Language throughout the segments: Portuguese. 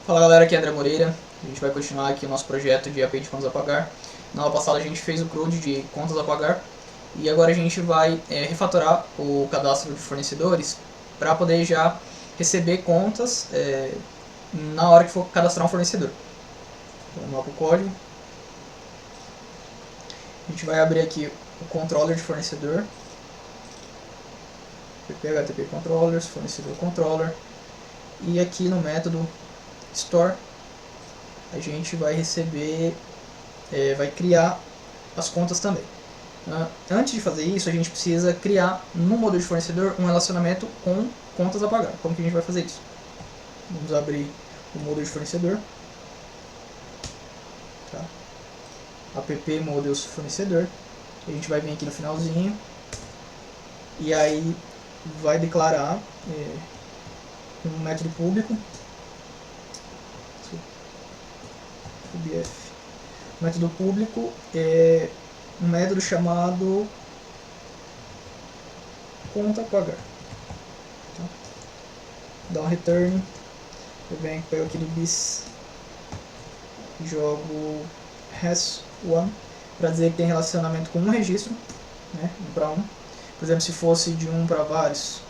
Fala galera, aqui é André Moreira. A gente vai continuar aqui o nosso projeto de API de contas a pagar. Na aula passada a gente fez o CRUD de contas a pagar e agora a gente vai refatorar o cadastro de fornecedores para poder já receber contas na hora que for cadastrar um fornecedor. Então, vamos lá para o código. A gente vai abrir aqui o controller de fornecedor. HTTP controllers, fornecedor controller. E aqui no método store a gente vai receber, vai criar as contas também. Antes de fazer isso, a gente precisa criar no módulo de fornecedor um relacionamento com contas a pagar. Como que a gente vai fazer isso? Vamos abrir o módulo de fornecedor. Tá? App models fornecedor. A gente vai vir aqui no finalzinho e aí vai declarar um método público. O método público é um método chamado conta pagar. Tá? Dá um return, eu venho, pego aqui do bis, jogo has1 para dizer que tem relacionamento com um registro, né, um para um. Por exemplo, se fosse de um para vários,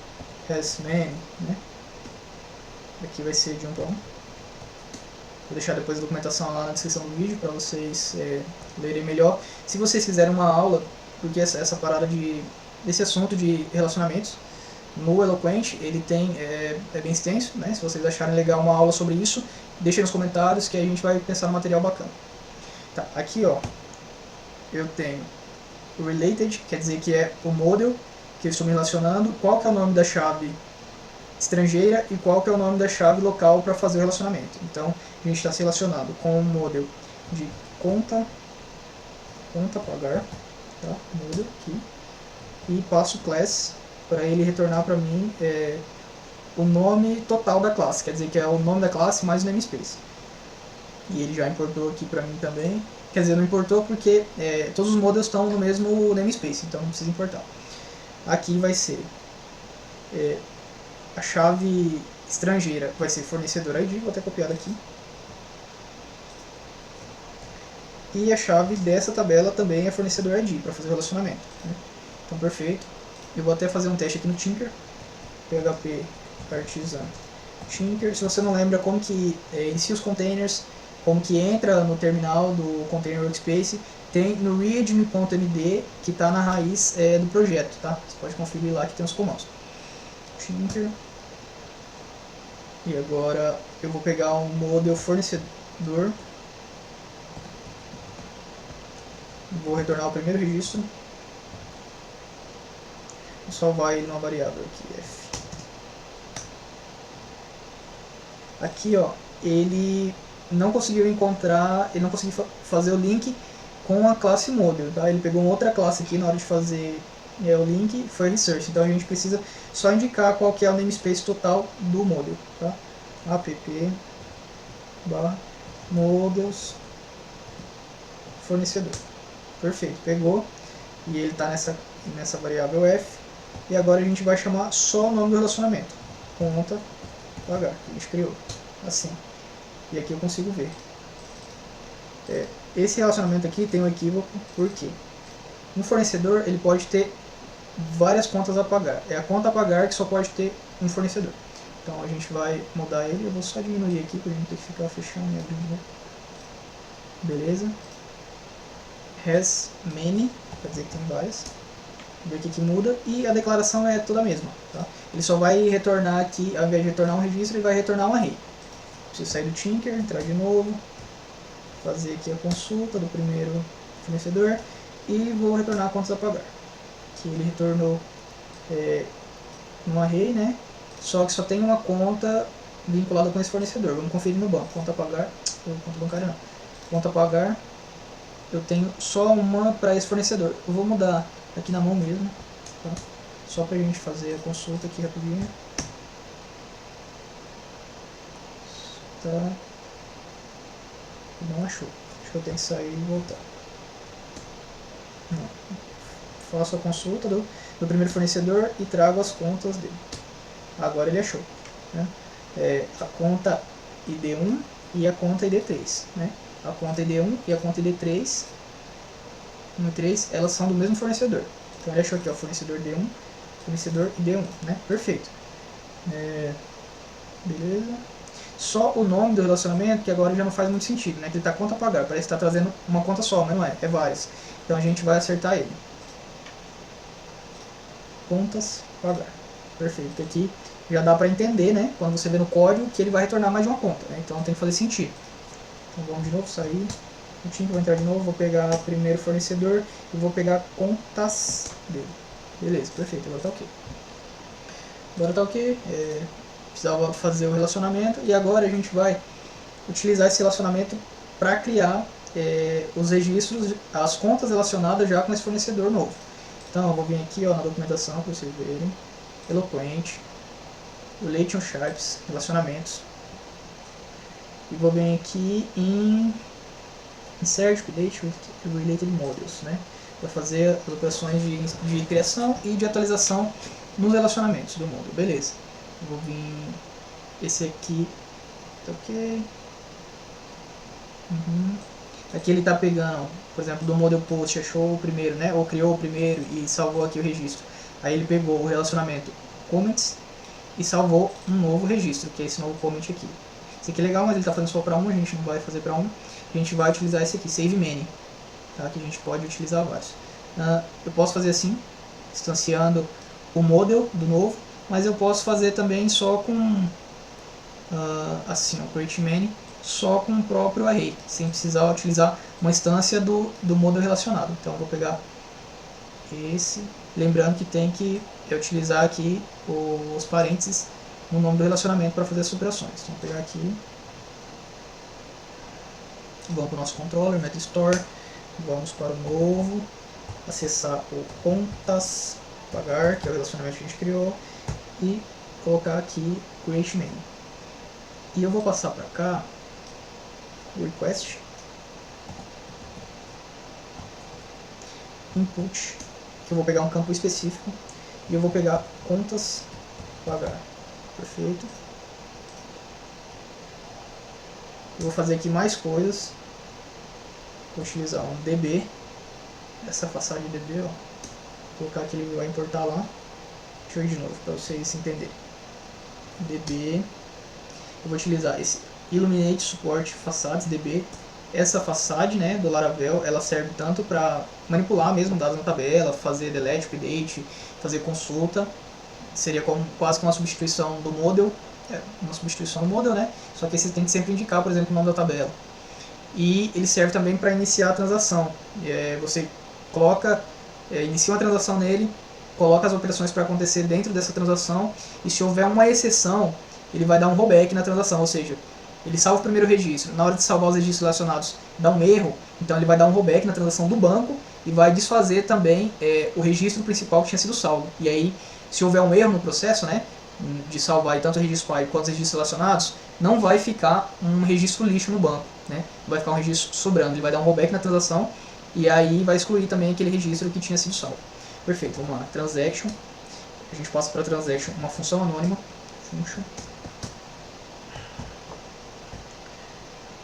has many, né, aqui vai ser de um para um. Vou deixar depois a documentação lá na descrição do vídeo para vocês lerem melhor. Se vocês quiserem uma aula, porque essa parada desse assunto de relacionamentos no Eloquent, ele tem, é bem extenso, né? Se vocês acharem legal uma aula sobre isso, deixem nos comentários que a gente vai pensar no material bacana. Tá, aqui ó, eu tenho o related, quer dizer que é o model que eu estou me relacionando, qual que é o nome da chave estrangeira e qual que é o nome da chave local para fazer o relacionamento. Então a gente está se relacionando com o model de conta pagar, tá? Model aqui, e passo class para ele retornar para mim o nome total da classe, quer dizer que é o nome da classe mais o namespace. E ele já importou aqui para mim também, quer dizer, não importou porque todos os models estão no mesmo namespace, então não precisa importar. Aqui vai ser a chave estrangeira, vai ser fornecedor ID, vou até copiar daqui. E a chave dessa tabela também é fornecedor ID, para fazer o relacionamento. Né? Então, perfeito. Eu vou até fazer um teste aqui no Tinker. PHP Artisan Tinker. Se você não lembra como que inicia os containers, como que entra no terminal do Container Workspace, tem no readme.md, que está na raiz do projeto. Tá? Você pode conferir lá que tem os comandos. Tinker. E agora eu vou pegar um model fornecedor. Vou retornar o primeiro registro. Só vai numa variável aqui, f. Aqui ó, ele não conseguiu encontrar, ele não conseguiu fazer o link com a classe model, tá? Ele pegou uma outra classe aqui na hora de fazer o link, foi research. Então a gente precisa só indicar qual que é o namespace total do model, tá? app models fornecedor. Perfeito, pegou e ele está nessa variável f. E agora a gente vai chamar só o nome do relacionamento, conta pagar, que a gente criou, assim. E aqui eu consigo ver. Esse relacionamento aqui tem um equívoco, porque um fornecedor ele pode ter várias contas a pagar. É a conta a pagar que só pode ter um fornecedor. Então a gente vai mudar ele, eu vou só diminuir aqui para a gente ter que ficar fechando e abrindo. Beleza. Has many, quer dizer que tem várias. Ver o que muda, e a declaração é toda a mesma. Tá? Ele só vai retornar aqui, ao invés de retornar um registro, ele vai retornar um array. Preciso sair do Tinker, entrar de novo, fazer aqui a consulta do primeiro fornecedor e vou retornar contas a pagar. Que ele retornou um array, né? Só que só tem uma conta vinculada com esse fornecedor. Vamos conferir no banco. Conta a pagar, conta bancária não. Conta a pagar, eu tenho só uma para esse fornecedor. Eu vou mudar aqui na mão mesmo, tá? Só pra gente fazer a consulta aqui rapidinho. Tá. Não achou. Acho que eu tenho que sair e voltar. Não. Faço a consulta do primeiro fornecedor e trago as contas dele. Agora ele achou. Né? A conta ID1 e a conta ID3, né? A conta ID1 e a conta ID3, 1 e 3, elas são do mesmo fornecedor. Então ele achou aqui, ó, fornecedor D1, fornecedor ID1, né? Perfeito. Beleza. Só o nome do relacionamento, que agora já não faz muito sentido, né? Que ele está conta a pagar, parece que está trazendo uma conta só, mas não é, é várias. Então a gente vai acertar ele. Contas pagar. Perfeito. Aqui já dá para entender, né? Quando você vê no código que ele vai retornar mais de uma conta, né? Então tem que fazer sentido. Então vamos de novo, sair. Vou entrar de novo, vou pegar primeiro fornecedor e vou pegar contas dele. Beleza, perfeito, agora tá ok. Agora tá ok. Precisava fazer o relacionamento e agora a gente vai utilizar esse relacionamento para criar os registros, as contas relacionadas já com esse fornecedor novo. Então eu vou vir aqui, ó, na documentação para vocês verem, Eloquent, Relation Sharps, relacionamentos, e vou vir aqui em Insert, Update with Related Models, né, para fazer as operações de criação e de atualização nos relacionamentos do módulo. Beleza, eu vou vir esse aqui, tá ok. Aqui ele está pegando, por exemplo, do model post, achou o primeiro, né, ou criou o primeiro e salvou aqui o registro. Aí ele pegou o relacionamento comments e salvou um novo registro, que é esse novo comment aqui. Esse aqui é legal, mas ele está fazendo só para um, a gente não vai fazer para um. A gente vai utilizar esse aqui, save many, tá, que a gente pode utilizar vários. Eu posso fazer assim, instanciando o model do novo, mas eu posso fazer também só com assim, o create many, só com o próprio array, sem precisar utilizar uma instância do model relacionado. Então eu vou pegar esse, lembrando que tem que utilizar aqui os parênteses no nome do relacionamento para fazer as operações. Então vou pegar aqui, vamos para o nosso controller, MetaStore, vamos para o novo, acessar o contas pagar, que é o relacionamento que a gente criou, e colocar aqui create many. E eu vou passar para cá o request input, que eu vou pegar um campo específico e eu vou pegar contas pagar. Perfeito. Eu vou fazer aqui mais coisas. Vou utilizar um DB, essa passagem de DB, ó. Vou colocar que ele vai importar lá. Deixa eu ir de novo para vocês entenderem. DB, eu vou utilizar esse Illuminate Support Facades DB. Essa façade, né, do Laravel, ela serve tanto para manipular mesmo dados na tabela, fazer delete, update, fazer consulta. Seria quase que uma substituição do model, uma substituição do model, né? Só que você tem que sempre indicar, por exemplo, o nome da tabela. E ele serve também para iniciar a transação. Você coloca, inicia uma transação nele, coloca as operações para acontecer dentro dessa transação, e se houver uma exceção, ele vai dar um rollback na transação, ou seja, ele salva o primeiro registro, na hora de salvar os registros relacionados dá um erro, então ele vai dar um rollback na transação do banco e vai desfazer também o registro principal que tinha sido salvo. E aí, se houver um erro no processo, né, de salvar tanto o registro pai quanto os registros relacionados, não vai ficar um registro lixo no banco, né, vai ficar um registro sobrando, ele vai dar um rollback na transação e aí vai excluir também aquele registro que tinha sido salvo. Perfeito, vamos lá, transaction, a gente passa para transaction uma função anônima, function,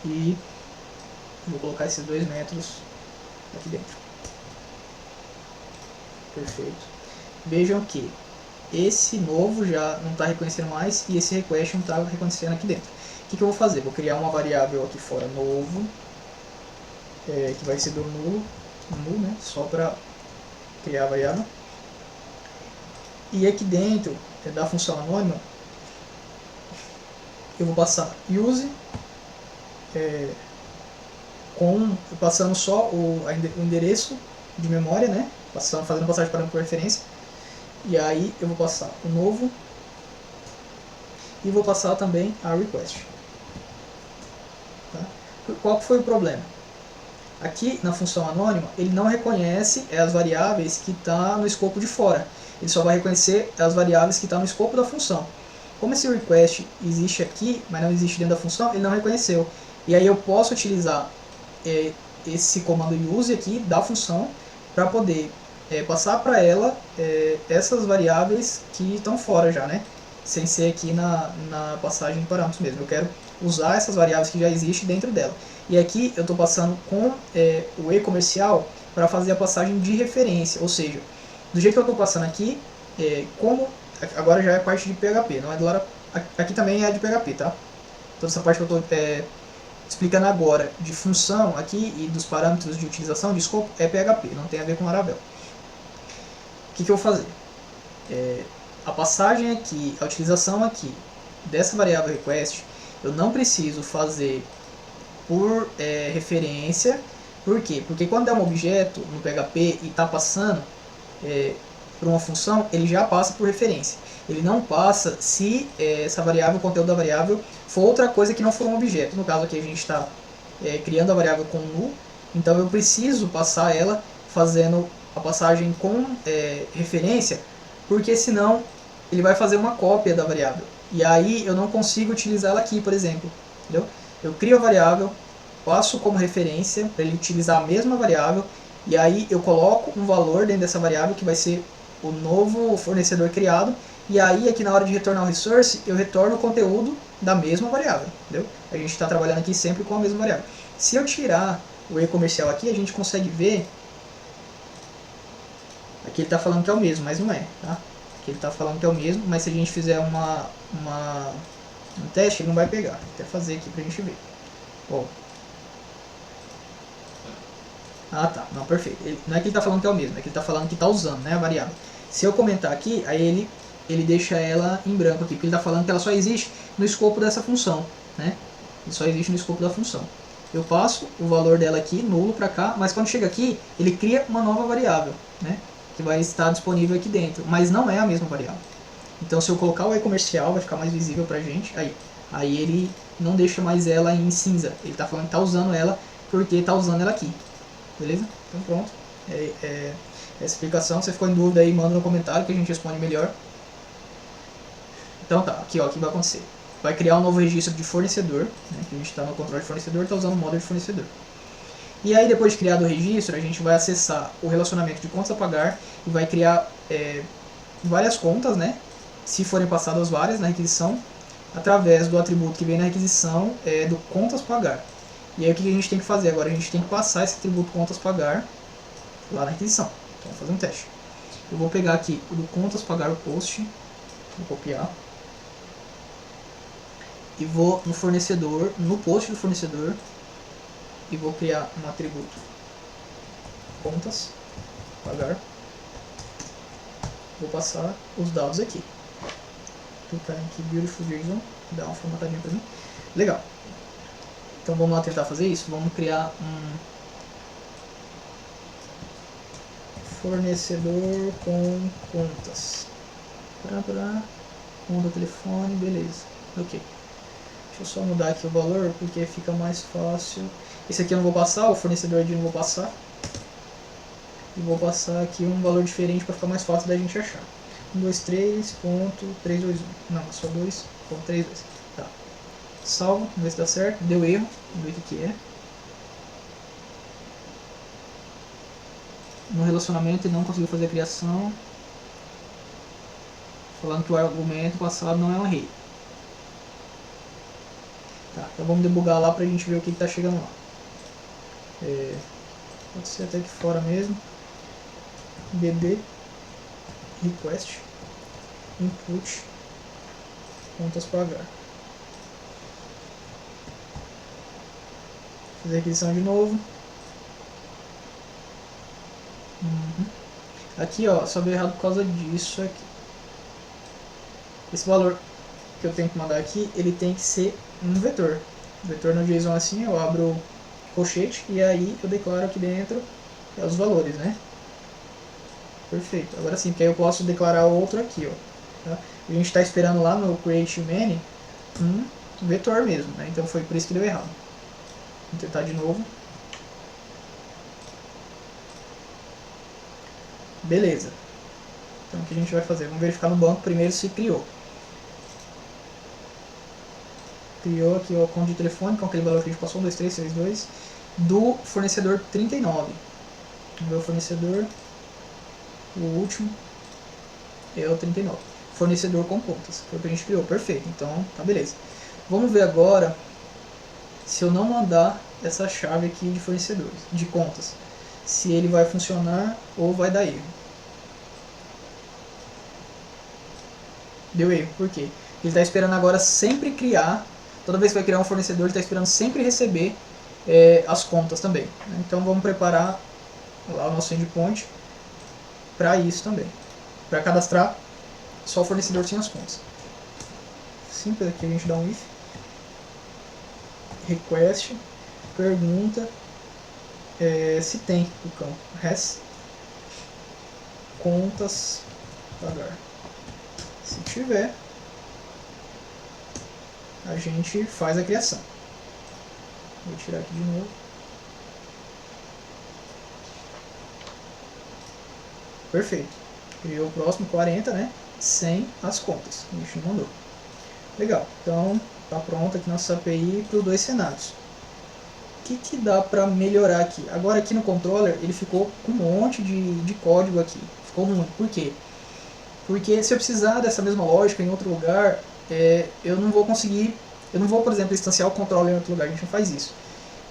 e vou colocar esses 2 metros aqui dentro. Perfeito. Vejam que esse novo já não está reconhecendo mais e esse request não está reconhecendo aqui dentro. O que eu vou fazer? Vou criar uma variável aqui fora, novo, que vai ser do null, né, só para criar a variável. E aqui dentro da função anônima, eu vou passar use, passando só o endereço de memória, né, fazendo passagem para por referência. E aí eu vou passar o novo e vou passar também a request. Tá? Qual foi o problema? Aqui na função anônima ele não reconhece as variáveis que estão no escopo de fora. Ele só vai reconhecer as variáveis que estão no escopo da função. Como esse request existe aqui, mas não existe dentro da função, ele não reconheceu. E aí eu posso utilizar esse comando use aqui da função para poder passar para ela essas variáveis que estão fora já, né? sem ser aqui na passagem de parâmetros mesmo. Eu quero usar essas variáveis que já existem dentro dela. E aqui eu estou passando com o e-comercial para fazer a passagem de referência, ou seja, do jeito que eu estou passando aqui, como agora já é parte de PHP, não é do Laravel, aqui também é de PHP, tá? Toda essa parte que eu estou explicando agora de função aqui e dos parâmetros de utilização de escopo é PHP, não tem a ver com Laravel. O que eu vou fazer? A passagem aqui, a utilização aqui dessa variável request, eu não preciso fazer por referência. Por quê? Porque quando é um objeto no PHP e está passando por uma função, ele já passa por referência. Ele não passa se essa variável, o conteúdo da variável, for outra coisa que não for um objeto. No caso aqui a gente está criando a variável com null, então eu preciso passar ela fazendo a passagem com referência, porque senão ele vai fazer uma cópia da variável. E aí eu não consigo utilizar ela aqui, por exemplo. Entendeu? Eu crio a variável, passo como referência para ele utilizar a mesma variável, e aí eu coloco um valor dentro dessa variável que vai ser o novo fornecedor criado, e aí aqui na hora de retornar o resource, eu retorno o conteúdo da mesma variável. Entendeu? A gente está trabalhando aqui sempre com a mesma variável. Se eu tirar o e-comercial aqui, a gente consegue ver, aqui ele está falando que é o mesmo, mas não é, tá? Aqui ele está falando que é o mesmo, mas se a gente fizer um teste, ele não vai pegar. Vou até fazer aqui pra gente ver. Ó. Ah tá, não, perfeito. Não é que ele está falando que é o mesmo, é que ele está falando que está usando, né, a variável. Se eu comentar aqui, aí ele deixa ela em branco aqui, porque ele está falando que ela só existe no escopo dessa função, né? Ele só existe no escopo da função. Eu passo o valor dela aqui, nulo, para cá, mas quando chega aqui, ele cria uma nova variável, né? Que vai estar disponível aqui dentro, mas não é a mesma variável. Então se eu colocar o e-comercial, vai ficar mais visível pra gente. Aí ele não deixa mais ela em cinza. Ele está falando que está usando ela porque está usando ela aqui. Beleza? Então pronto. Essa explicação. Se ficou em dúvida aí, manda no comentário que a gente responde melhor. Então tá, aqui ó, o que vai acontecer? Vai criar um novo registro de fornecedor, né, que a gente está no controle de fornecedor, está usando o módulo de fornecedor. E aí depois de criado o registro, a gente vai acessar o relacionamento de contas a pagar e vai criar várias contas, né? Se forem passadas várias na requisição, através do atributo que vem na requisição do contas pagar. E aí o que a gente tem que fazer agora? A gente tem que passar esse atributo contas pagar lá na requisição. Então vamos fazer um teste. Eu vou pegar aqui o do contas pagar o post, vou copiar, e vou no fornecedor, no post do fornecedor, e vou criar um atributo contas pagar. Vou passar os dados aqui. Clicar aqui Beautiful JSON, dá uma formatadinha pra mim. Legal. Então vamos lá tentar fazer isso. Vamos criar um fornecedor com contas. Conta, telefone, beleza. Ok. Deixa eu só mudar aqui o valor porque fica mais fácil. Esse aqui eu não vou passar, o fornecedor ID não vou passar. E vou passar aqui um valor diferente para ficar mais fácil da gente achar. 123.321. Não, só 2.32. Tá. Salvo, vamos ver se dá certo. Deu erro, vamos ver o que é. No relacionamento ele não conseguiu fazer a criação. Falando que o argumento passado não é um array. Tá, então vamos debugar lá pra gente ver o que tá chegando lá. Pode ser até aqui fora mesmo. DB request input contas pagar. Fazer a aquisição de novo. Aqui ó, só veio errado por causa disso aqui. Esse valor que eu tenho que mandar aqui, ele tem que ser um vetor. Vetor no JSON assim, eu abro colchete e aí eu declaro aqui dentro os valores, né? Perfeito. Agora sim, porque aí eu posso declarar outro aqui, ó. Tá? A gente está esperando lá no create many um vetor mesmo, né? Então foi por isso que deu errado. Vamos tentar de novo. Beleza. Então o que a gente vai fazer? Vamos verificar no banco primeiro se criou. Criou aqui a conta de telefone com aquele valor que a gente passou, 12362, do fornecedor 39. O meu fornecedor, o último, é o 39. fornecedor com contas. Foi o que a gente criou, perfeito. Então, tá beleza. Vamos ver agora se eu não mandar essa chave aqui de fornecedores, de contas, se ele vai funcionar ou vai dar erro. Deu erro, por quê? Ele está esperando agora sempre criar, toda vez que vai criar um fornecedor, ele está esperando sempre receber as contas também. Então vamos preparar lá o nosso endpoint para isso também, para cadastrar só o fornecedor sem as contas. Simples, aqui a gente dá um if, request, pergunta se tem o campo res contas pagar. Se tiver, a gente faz a criação. Vou tirar aqui de novo. Perfeito. Criou o próximo 40, né? Sem as contas. A gente não mandou. Legal. Então, tá pronta aqui nossa API para os dois cenários. O que dá para melhorar aqui? Agora aqui no controller, ele ficou com um monte de código aqui. Ficou ruim. Por quê? Porque se eu precisar dessa mesma lógica em outro lugar, eu não vou conseguir, eu não vou, por exemplo, instanciar o controller em outro lugar, a gente não faz isso.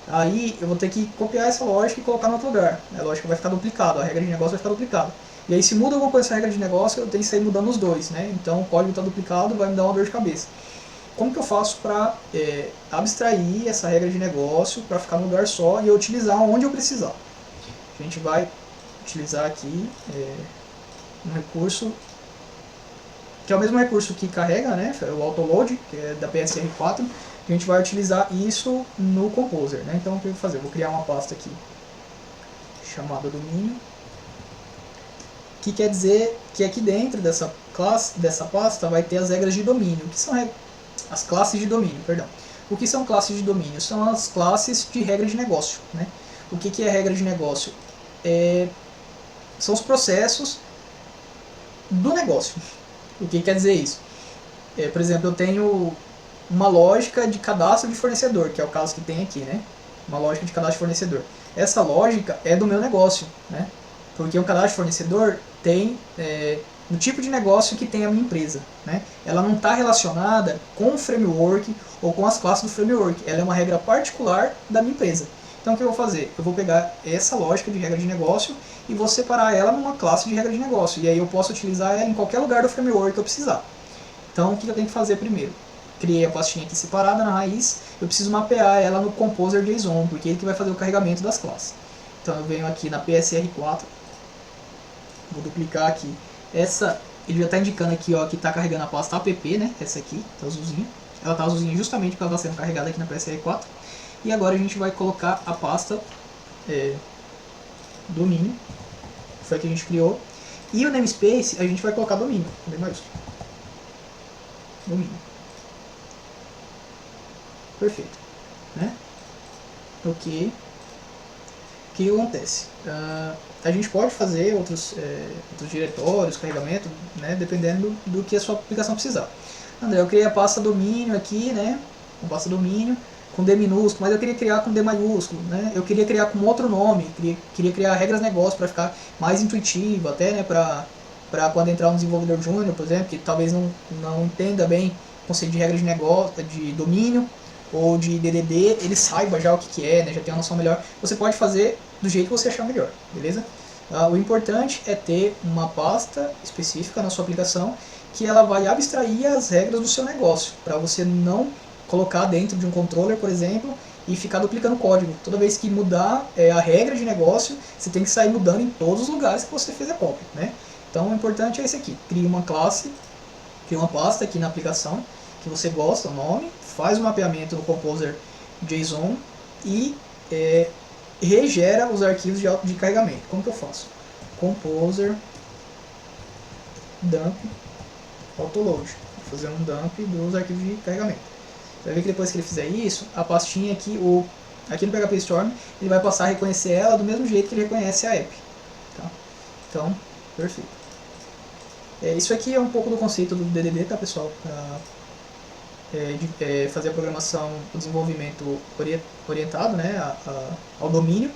Aí eu vou ter que copiar essa lógica e colocar no outro lugar. A lógica vai ficar duplicada, a regra de negócio vai ficar duplicada. E aí se muda alguma coisa nessa regra de negócio, eu tenho que sair mudando os dois, né? Então o código está duplicado, vai me dar uma dor de cabeça. Como que eu faço para abstrair essa regra de negócio para ficar num lugar só e eu utilizar onde eu precisar? A gente vai utilizar aqui um recurso que é o mesmo recurso que carrega, né, o autoload, que é da PSR4, a gente vai utilizar isso no Composer, né? Então o que eu vou fazer? Eu vou criar uma pasta aqui chamada domínio, que quer dizer que aqui dentro dessa classe, dessa pasta, vai ter as regras de domínio, que são as classes de domínio, perdão. O que são classes de domínio? São as classes de regra de negócio, né? O que é regra de negócio? São os processos do negócio. O que quer dizer isso? Por exemplo, eu tenho uma lógica de cadastro de fornecedor, que é o caso que tem aqui, né? Uma lógica de cadastro de fornecedor. Essa lógica é do meu negócio, né? Porque um cadastro de fornecedor tem no tipo de negócio que tem a minha empresa, né? Ela não está relacionada com o framework ou com as classes do framework. Ela é uma regra particular da minha empresa. Então o que eu vou fazer? Eu vou pegar essa lógica de regra de negócio e vou separar ela numa classe de regra de negócio. E aí eu posso utilizar ela em qualquer lugar do framework que eu precisar. Então o que eu tenho que fazer primeiro? Criei a pastinha aqui separada na raiz, eu preciso mapear ela no Composer JSON, porque é ele que vai fazer o carregamento das classes. Então eu venho aqui na PSR4, vou duplicar aqui. Ele já está indicando aqui ó, que está carregando a pasta app, né? Essa aqui, tá azulzinha. Ela está azulzinha justamente porque ela está sendo carregada aqui na PSR4. E agora a gente vai colocar a pasta domínio, que foi a que a gente criou. E o namespace a gente vai colocar domínio, bem maiúsculo. Domínio. Perfeito. Né? Ok. O que acontece? A gente pode fazer outros diretórios, carregamento, né, dependendo do que a sua aplicação precisar. André, eu criei a pasta domínio aqui, né, com pasta domínio, com D minúsculo, mas eu queria criar com D maiúsculo, né, eu queria criar com outro nome, queria criar regras negócio para ficar mais intuitivo, até, né, para quando entrar um desenvolvedor júnior, por exemplo, que talvez não entenda bem o conceito de regras de negócio, de domínio, ou de DDD, ele saiba já o que é, né, já tem uma noção melhor. Você pode fazer do jeito que você achar melhor, beleza? O importante é ter uma pasta específica na sua aplicação que ela vai abstrair as regras do seu negócio, para você não colocar dentro de um controller, por exemplo, e ficar duplicando código. Toda vez que mudar a regra de negócio, você tem que sair mudando em todos os lugares que você fez a cópia, né? Então o importante é esse aqui, cria uma classe, cria uma pasta aqui na aplicação que você gosta, o nome, faz o mapeamento no Composer JSON e regera os arquivos de carregamento. Como que eu faço? Composer dump autoload. Vou fazer um dump dos arquivos de carregamento. Você vai ver que depois que ele fizer isso, a pastinha aqui, aqui no PHP Storm, ele vai passar a reconhecer ela do mesmo jeito que ele reconhece a app. Tá? Então, perfeito. Isso aqui é um pouco do conceito do DDD, tá, pessoal? De fazer a programação, o desenvolvimento orientado, né, ao domínio.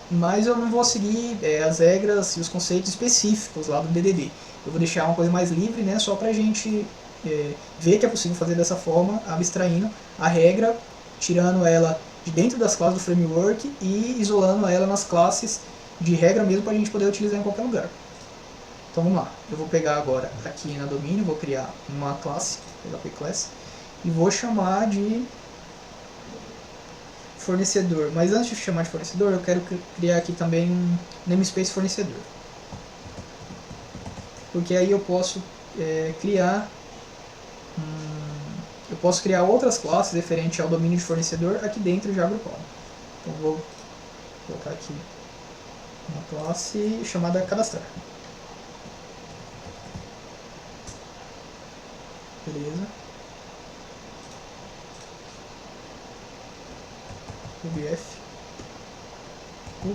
Mas eu não vou seguir as regras e os conceitos específicos lá do DDD. Eu vou deixar uma coisa mais livre, né, só para a gente ver que é possível fazer dessa forma, abstraindo a regra, tirando ela de dentro das classes do framework e isolando ela nas classes de regra mesmo para a gente poder utilizar em qualquer lugar. Então vamos lá, eu vou pegar agora aqui na domínio, vou criar uma classe, PHP Class, e vou chamar de fornecedor. Mas antes de chamar de fornecedor, eu quero criar aqui também um namespace fornecedor. Porque aí eu posso eu posso criar outras classes referentes ao domínio de fornecedor aqui dentro já agrupado. Então vou colocar aqui uma classe chamada cadastrar. Beleza. UBF. Vou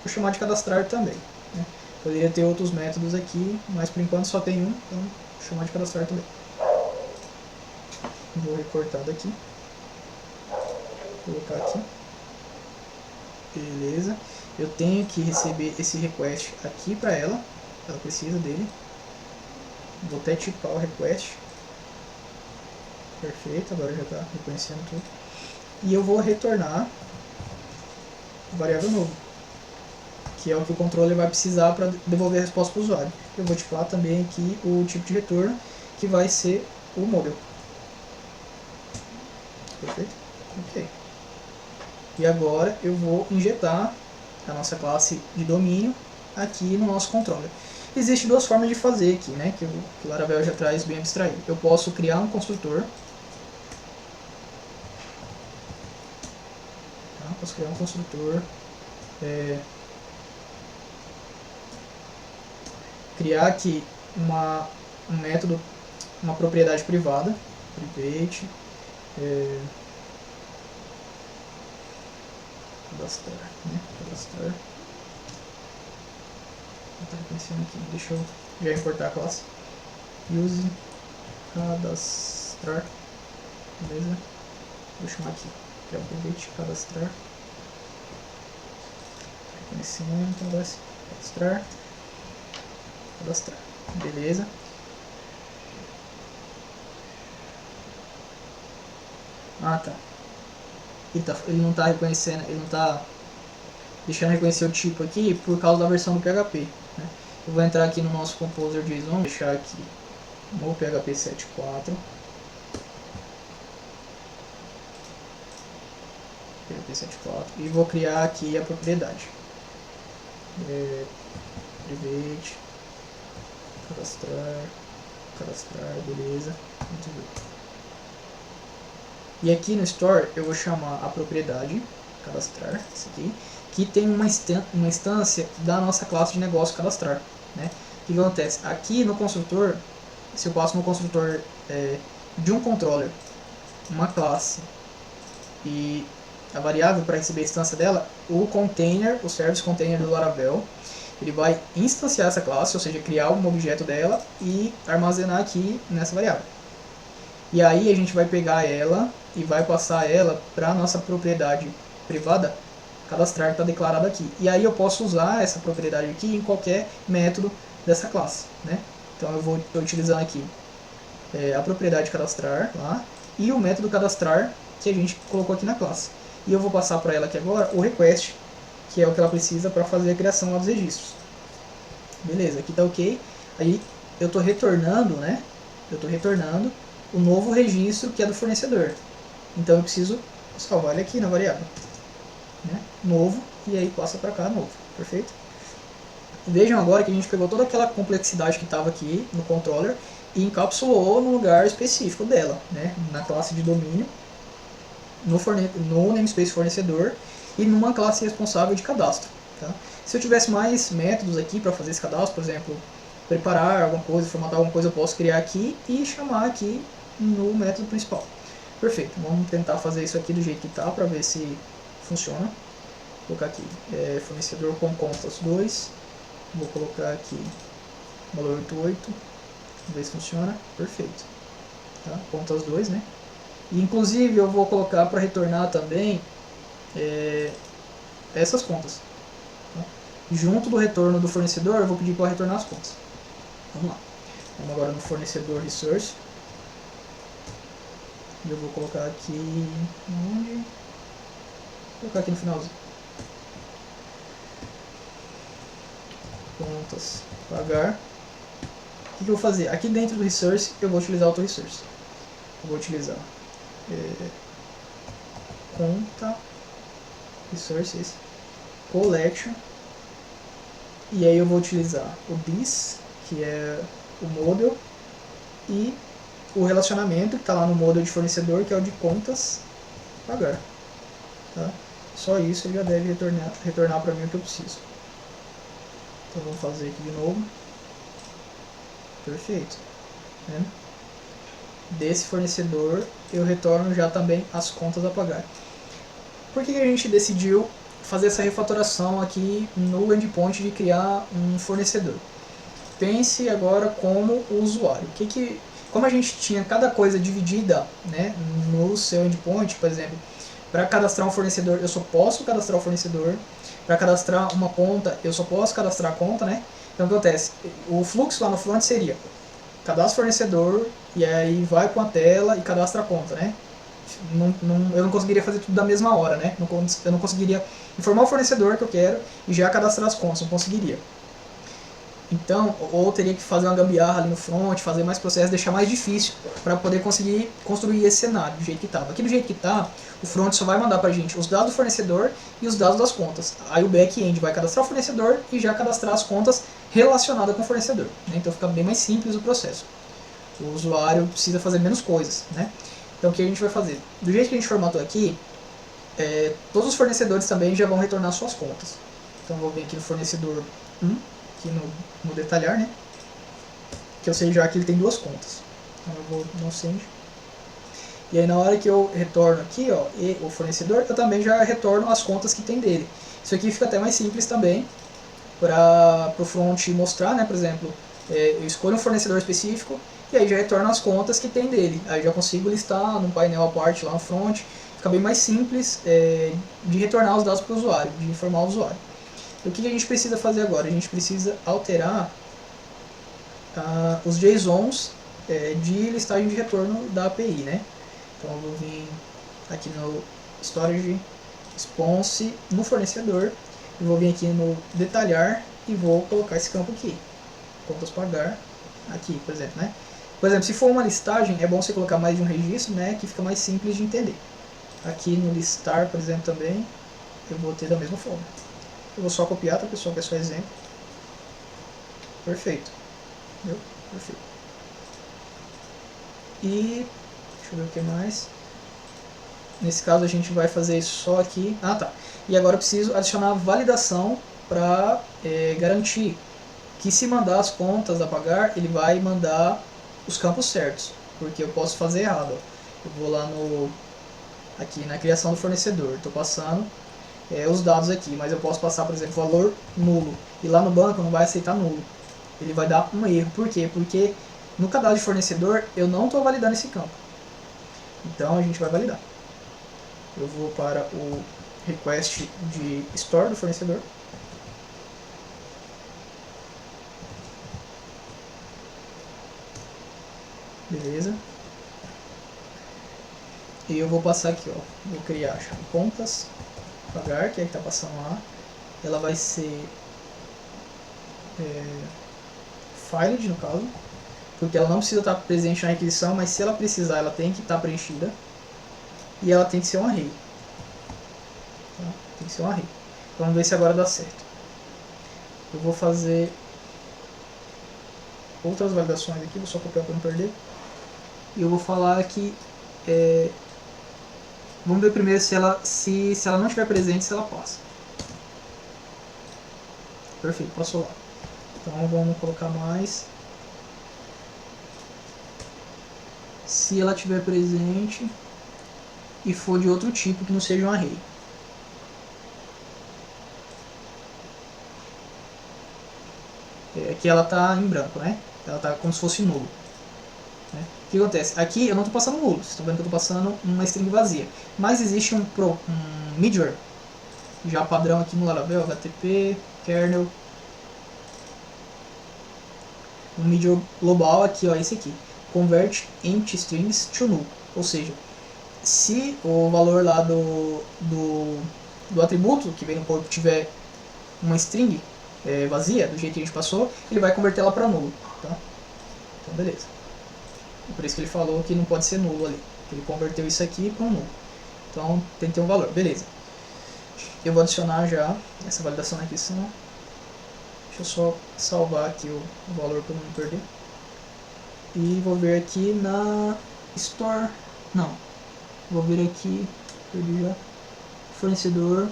chamar de cadastrar também. Né? Poderia ter outros métodos aqui, mas por enquanto só tem um, então vou chamar de cadastrar também. Vou recortar daqui. Vou colocar aqui. Beleza. Eu tenho que receber esse request aqui para ela. Ela precisa dele. Vou até tipar o request. Perfeito, agora já está reconhecendo tudo. E eu vou retornar a variável novo, que é o que o controller vai precisar para devolver a resposta para o usuário. Eu vou tipar também aqui o tipo de retorno, que vai ser o model. Perfeito? Ok. E agora eu vou injetar a nossa classe de domínio aqui no nosso controller. Existem duas formas de fazer aqui, né, que o Laravel já traz bem abstraído. Eu posso criar um construtor. Posso criar um construtor. Criar aqui um método, uma propriedade privada, private, cadastrar, né? Cadastrar. Está reconhecendo aqui. Deixa eu já importar a classe. Use cadastrar. Beleza? Vou chamar aqui. Que é o private cadastrar. Reconhecimento, cadastrar. Cadastrar. Beleza. Ah, tá. Ele não está reconhecendo, ele não está deixando reconhecer o tipo aqui por causa da versão do PHP. Né? Eu vou entrar aqui no nosso Composer JSON, deixar aqui no PHP 7.4. PHP 7.4 e vou criar aqui a propriedade. Private, cadastrar, beleza. Muito bem. E aqui no Store eu vou chamar a propriedade, cadastrar, isso aqui, que tem uma instância da nossa classe de negócio cadastrar. Né? O que acontece? Aqui no construtor, se eu passo no construtor de um controller uma classe e a variável para receber a instância dela, o container, o service container do Laravel, ele vai instanciar essa classe, ou seja, criar um objeto dela e armazenar aqui nessa variável. E aí a gente vai pegar ela e vai passar ela para a nossa propriedade privada, cadastrar, que está declarado aqui. E aí eu posso usar essa propriedade aqui em qualquer método dessa classe. Né? Então eu vou utilizando aqui a propriedade cadastrar lá e o método cadastrar que a gente colocou aqui na classe. E eu vou passar para ela aqui agora o request, que é o que ela precisa para fazer a criação lá dos registros. Beleza, aqui está ok. Aí eu estou retornando, né? Eu estou retornando o novo registro que é do fornecedor. Então eu preciso salvar ele aqui na variável. Né? Novo, e aí passa para cá novo. Perfeito? Vejam agora que a gente pegou toda aquela complexidade que estava aqui no controller e encapsulou no lugar específico dela, né? Na classe de domínio, no namespace fornecedor e numa classe responsável de cadastro. Tá? Se eu tivesse mais métodos aqui para fazer esse cadastro, por exemplo, preparar alguma coisa, formatar alguma coisa, eu posso criar aqui e chamar aqui no método principal. Perfeito, vamos tentar fazer isso aqui do jeito que está para ver se funciona. Vou colocar aqui fornecedor com contas 2, vou colocar aqui valor 88, ver se funciona. Perfeito, tá? Contas 2, né? E inclusive eu vou colocar para retornar também essas contas. Tá? Junto do retorno do fornecedor, eu vou pedir para retornar as contas. Vamos lá. Vamos agora no fornecedor resource. E eu vou colocar aqui... Onde? Vou colocar aqui no finalzinho. Contas pagar. O que eu vou fazer? Aqui dentro do resource eu vou utilizar outro resource. Eu vou utilizar conta resources collection, e aí eu vou utilizar o this, que é o model, e o relacionamento que está lá no model de fornecedor, que é o de contas pagar. Tá? Só isso ele já deve retornar para mim o que eu preciso. Então vamos fazer aqui de novo. Perfeito. Né? Desse fornecedor eu retorno já também as contas a pagar. Por que a gente decidiu fazer essa refatoração aqui no endpoint de criar um fornecedor? Pense agora como o usuário. Como a gente tinha cada coisa dividida, né, no seu endpoint, por exemplo, para cadastrar um fornecedor eu só posso cadastrar o fornecedor, para cadastrar uma conta eu só posso cadastrar a conta, né? Então o que acontece? O fluxo lá no front seria cadastra o fornecedor e aí vai com a tela e cadastra a conta, né? Eu não conseguiria fazer tudo da mesma hora, né? Eu não conseguiria informar o fornecedor que eu quero e já cadastrar as contas, não conseguiria. Então, ou teria que fazer uma gambiarra ali no front, fazer mais processos, deixar mais difícil para poder conseguir construir esse cenário do jeito que estava. Aqui do jeito que está, o front só vai mandar para a gente os dados do fornecedor e os dados das contas. Aí o back-end vai cadastrar o fornecedor e já cadastrar as contas relacionadas com o fornecedor. Né? Então fica bem mais simples o processo. O usuário precisa fazer menos coisas. Né? Então o que a gente vai fazer? Do jeito que a gente formatou aqui, todos os fornecedores também já vão retornar suas contas. Então eu vou vir aqui no fornecedor 1, aqui no detalhar, né? Que eu sei já que ele tem duas contas. Então eu vou no send. E aí na hora que eu retorno aqui, ó, e o fornecedor, eu também já retorno as contas que tem dele. Isso aqui fica até mais simples também para o front mostrar, né? Por exemplo, eu escolho um fornecedor específico e aí já retorno as contas que tem dele. Aí já consigo listar num painel à parte lá no front. Fica bem mais simples de retornar os dados para o usuário, de informar o usuário. O que a gente precisa fazer agora? A gente precisa alterar os JSONs de listagem de retorno da API, né? Então eu vou vir aqui no Storage Response, no fornecedor, eu vou vir aqui no detalhar e vou colocar esse campo aqui, contas pagar, aqui, por exemplo, né? Por exemplo, se for uma listagem, é bom você colocar mais de um registro, né? Que fica mais simples de entender. Aqui no listar, por exemplo, também, eu vou ter da mesma forma. Eu vou só copiar, tá, pessoal, que é só exemplo. Perfeito. Entendeu? Perfeito. E deixa eu ver o que mais. Nesse caso a gente vai fazer isso só aqui. Ah, tá. E agora eu preciso adicionar validação para garantir que se mandar as contas a pagar, ele vai mandar os campos certos. Porque eu posso fazer errado. Ó. Eu vou lá aqui na criação do fornecedor. Estou passando os dados aqui, mas eu posso passar, por exemplo, valor nulo. E lá no banco não vai aceitar nulo. Ele vai dar um erro. Por quê? Porque no cadastro de fornecedor eu não estou validando esse campo. Então a gente vai validar. Eu vou para o request de store do fornecedor. Beleza. E eu vou passar aqui, ó. Vou criar contas pagar, que é que está passando lá. Ela vai ser filed, no caso, porque ela não precisa estar presente na requisição, mas se ela precisar, ela tem que estar preenchida. E ela tem que ser um array. Tá? Tem que ser um array. Vamos ver se agora dá certo. Eu vou fazer outras validações aqui, vou só copiar para não perder. E eu vou falar que vamos ver primeiro se ela não estiver presente, se ela passa. Perfeito, passou lá. Então vamos colocar mais. Se ela estiver presente e for de outro tipo que não seja um array. Aqui ela está em branco, né? Ela está como se fosse nulo. Né? O que acontece? Aqui eu não estou passando nulo, vocês estão vendo que eu estou passando uma string vazia. Mas existe um midware já padrão aqui no Laravel, HTTP, kernel. O medium global aqui, ó, esse aqui, convert empty strings to null, ou seja, se o valor lá do atributo que vem no corpo tiver uma string vazia, do jeito que a gente passou, ele vai converter ela para nulo, tá? Então beleza. Por isso que ele falou que não pode ser nulo ali, que ele converteu isso aqui para um nulo. Então tem que ter um valor, beleza. Eu vou adicionar já essa validação na requisição. Deixa eu só salvar aqui o valor para não me perder. E vou ver aqui na Store. Não. Vou ver aqui. Perdi já. Fornecedor.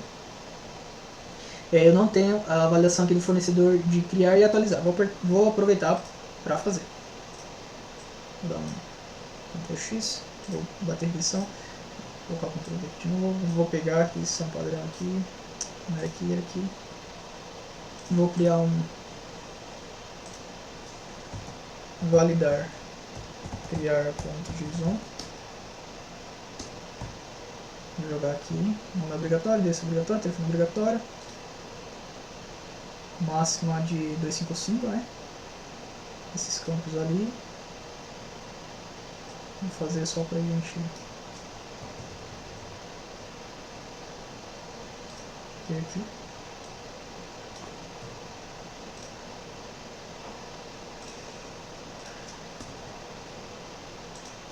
Eu não tenho a avaliação aqui do fornecedor de criar e atualizar. Vou aproveitar para fazer. Vou dar um Ctrl X. Vou bater requisição. Vou colocar Ctrl V de novo. Vou pegar a requisição padrão aqui. Não era aqui, era aqui. Vou criar um validar criar.json. Vou jogar aqui, nome obrigatório, endereço obrigatório, telefone obrigatório, máxima de 255, né? Esses campos ali. Vou fazer só pra gente ter aqui.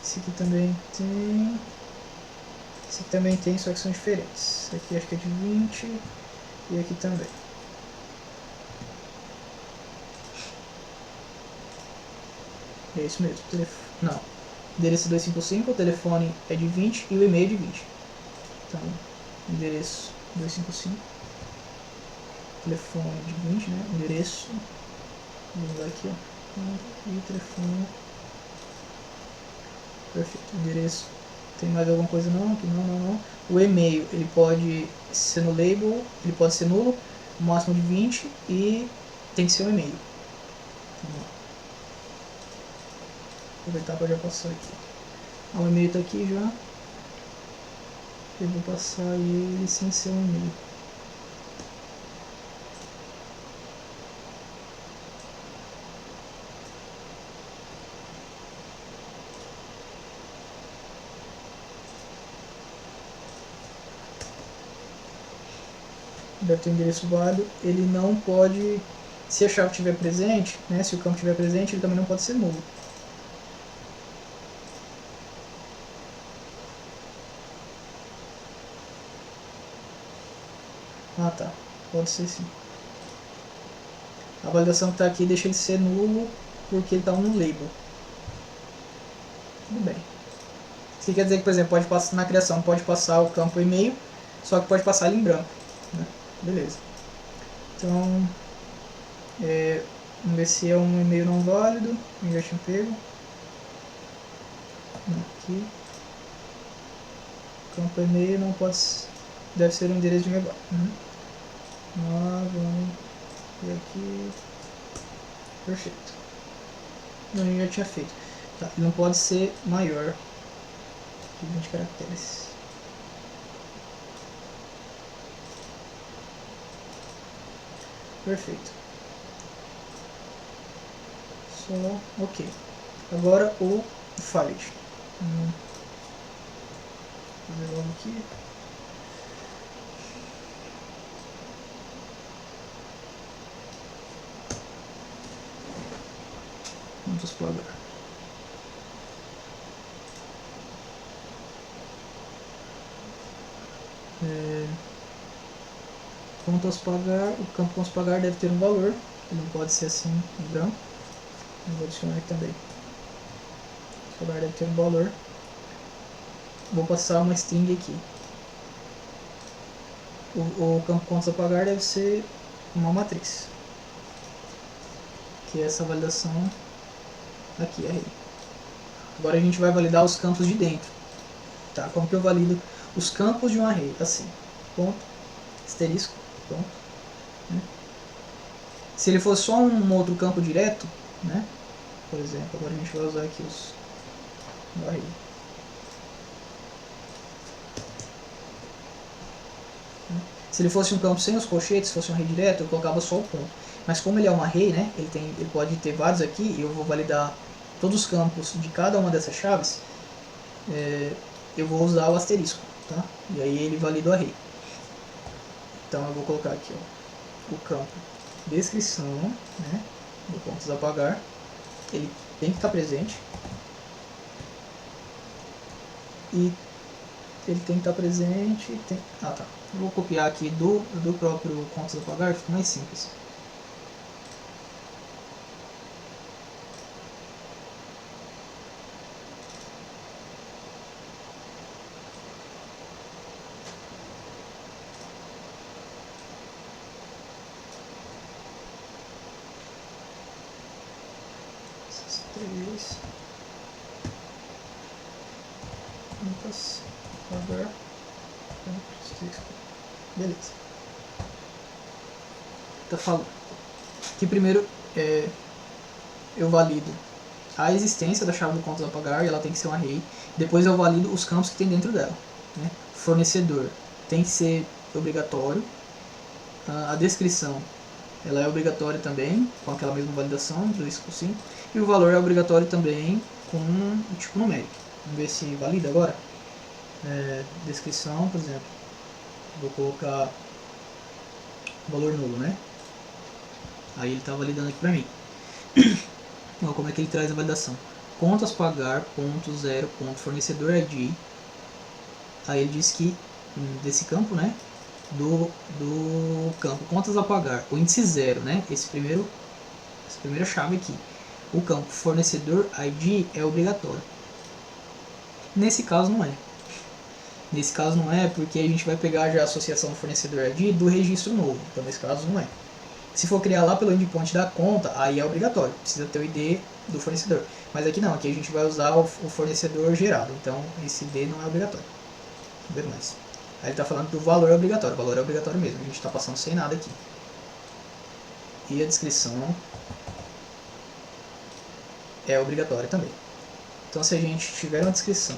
Esse aqui também tem. Esse aqui também tem, só que são diferentes. Esse aqui acho que é de 20 e aqui também. É isso mesmo. Não. Endereço 255, o telefone é de 20 e o e-mail é de 20. Então, endereço 255, telefone de 20, né? Endereço. Vamos lá aqui, ó. E telefone. Perfeito. Endereço. Tem mais alguma coisa não? Aqui não. O e-mail, ele pode ser no label, ele pode ser nulo, o máximo de 20 e tem que ser um e-mail. Vamos lá. Aproveitar para já passar aqui. O e-mail está aqui já. Eu vou passar ele sem ser um e-mail. Deve ter um endereço válido. Ele não pode, se a chave estiver presente, né, se o campo estiver presente, ele também não pode ser nulo. Ah tá, pode ser sim. A validação que está aqui deixa ele ser nulo porque ele está no label. Tudo bem. Isso quer dizer que, por exemplo, pode passar, na criação pode passar o campo e-mail, só que pode passar ele em branco. Né? Beleza. Então, vamos ver se é um e-mail não válido. Eu já tinha pego. Aqui. Campo e-mail não pode. Deve ser um endereço de web. Vamos ver aqui. Perfeito. Não, eu já tinha feito. Tá, ele não pode ser maior que 20 caracteres. Perfeito. Só ok. Agora o Filet. Vou fazer logo aqui. Vamos explorar. Contas pagar, o campo contas pagar deve ter um valor, ele não pode ser assim em branco. Eu vou adicionar aqui também. O pagar deve ter um valor. Vou passar uma string aqui. O campo contas a pagar deve ser uma matriz, que é essa validação aqui, array. Agora a gente vai validar os campos de dentro. Tá? Como que eu valido os campos de um array? Assim, ponto, asterisco, ponto. Né? Se ele for só um outro campo direto, né? Por exemplo, agora a gente vai usar aqui os array. Se ele fosse um campo sem os colchetes, se fosse um array direto, eu colocava só o ponto. Mas como ele é um array, né, ele pode ter vários aqui, e eu vou validar todos os campos de cada uma dessas chaves, eu vou usar o asterisco, tá? E aí ele valida o array. Então eu vou colocar aqui, ó, o campo descrição, né, do pontos a apagar, ele tem que estar presente, e ele tem que estar presente, tá. Eu vou copiar aqui do próprio contas a apagar, fica mais simples. Esses três contas apagar, beleza. Tá falando que primeiro eu valido a existência da chave do contas a pagar, e ela tem que ser um array. Depois eu valido os campos que tem dentro dela, né? Fornecedor tem que ser obrigatório. A descrição ela é obrigatória também, com aquela mesma validação, 2 por 5. E o valor é obrigatório também com um tipo numérico. Vamos ver se valida agora. Descrição, por exemplo, vou colocar valor nulo, né? Aí ele está validando aqui para mim. Então, como é que ele traz a validação? Contas pagar, ponto, zero, ponto, fornecedor ID. Aí ele diz que desse campo, né, do campo contas a pagar, o índice 0, né, essa primeira chave aqui, o campo fornecedor ID é obrigatório. Nesse caso não é. Nesse caso não é porque a gente vai pegar já a associação do fornecedor ID do registro novo. Então nesse caso não é. Se for criar lá pelo endpoint da conta, aí é obrigatório, precisa ter o ID do fornecedor. Mas aqui não, aqui a gente vai usar o fornecedor gerado, então esse ID não é obrigatório. Vamos ver mais. Aí ele está falando que o valor é obrigatório mesmo, a gente está passando sem nada aqui. E a descrição é obrigatória também. Então se a gente tiver uma descrição,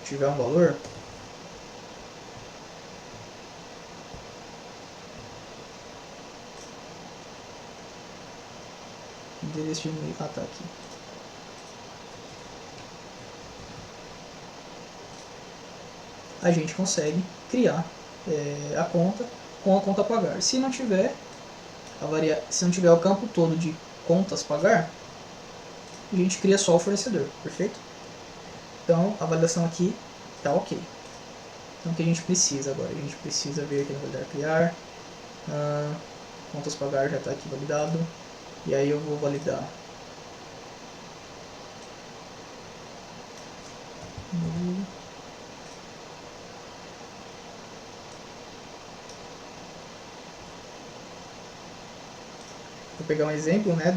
tiver um valor, endereço de e-mail, tá aqui. A gente consegue criar a conta com a conta a pagar. Se não tiver se não tiver o campo todo de contas pagar, a gente cria só o fornecedor, perfeito? Então a validação aqui está ok. Então o que a gente precisa agora? A gente precisa vir aqui no validar criar, contas pagar já está aqui validado, e aí eu vou validar vou pegar um exemplo, né,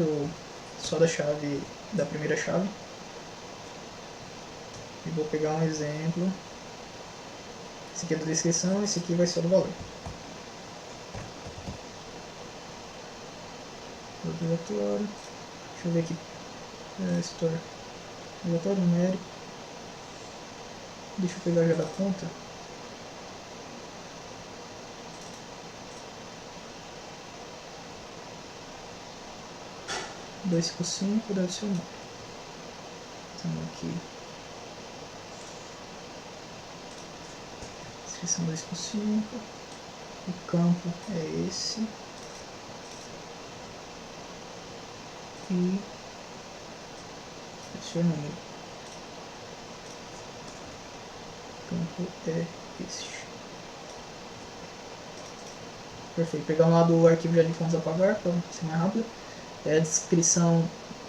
só da chave, da primeira chave, e vou pegar um exemplo, esse aqui é da descrição, esse aqui vai ser do valor. Obrigatório, deixa eu ver aqui, store, obrigatório numérico, deixa eu pegar já da conta. Dois por 5 deve ser o número. Então aqui descrição 2 por 5, o campo é esse, e esse é o número, o campo é este. Perfeito, pegar lá do arquivo já de contas a pagar para ser mais rápido. A descrição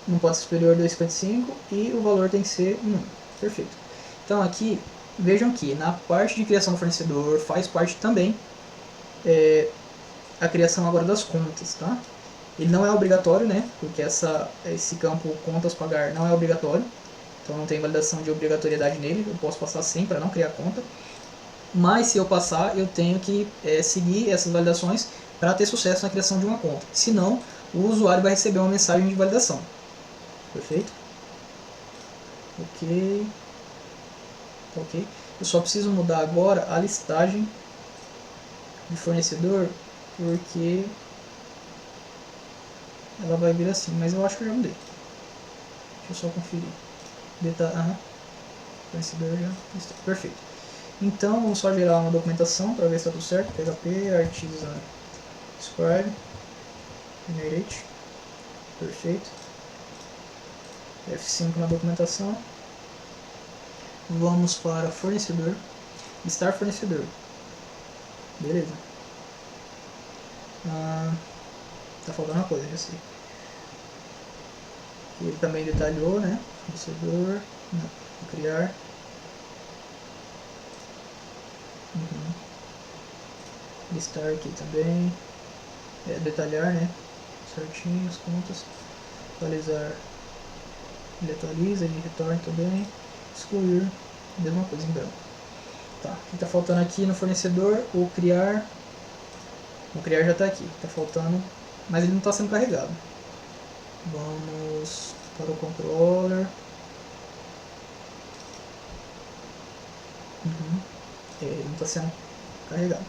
não pode ser superior a 2,55 e o valor tem que ser 1. Perfeito. Então aqui, vejam que na parte de criação do fornecedor faz parte também a criação agora das contas, tá? Ele não é obrigatório, né? Porque esse campo contas pagar não é obrigatório, então não tem validação de obrigatoriedade nele, eu posso passar sem para não criar conta. Mas se eu passar, eu tenho que seguir essas validações para ter sucesso na criação de uma conta. Senão, o usuário vai receber uma mensagem de validação. Perfeito? Ok. Ok. Eu só preciso mudar agora a listagem de fornecedor, porque ela vai vir assim, mas eu acho que eu já mudei. Deixa eu só conferir. Fornecedor já. Perfeito. Então vamos só gerar uma documentação para ver se está tudo certo. PHP artisan scribe generate. Perfeito. F5 na documentação. Vamos para fornecedor. Listar fornecedor. Beleza. Tá faltando uma coisa, já sei. Ele também detalhou, né? Fornecedor. Não, vou criar. Listar aqui também. Detalhar, né? Certinho as contas. Atualizar. Ele atualiza, ele retorna também. Excluir. Mesma coisa em branco. Tá. O que está faltando aqui no fornecedor? O criar. O criar já está aqui. Está faltando. Mas ele não está sendo carregado. Vamos para o controller. Ele não está sendo carregado.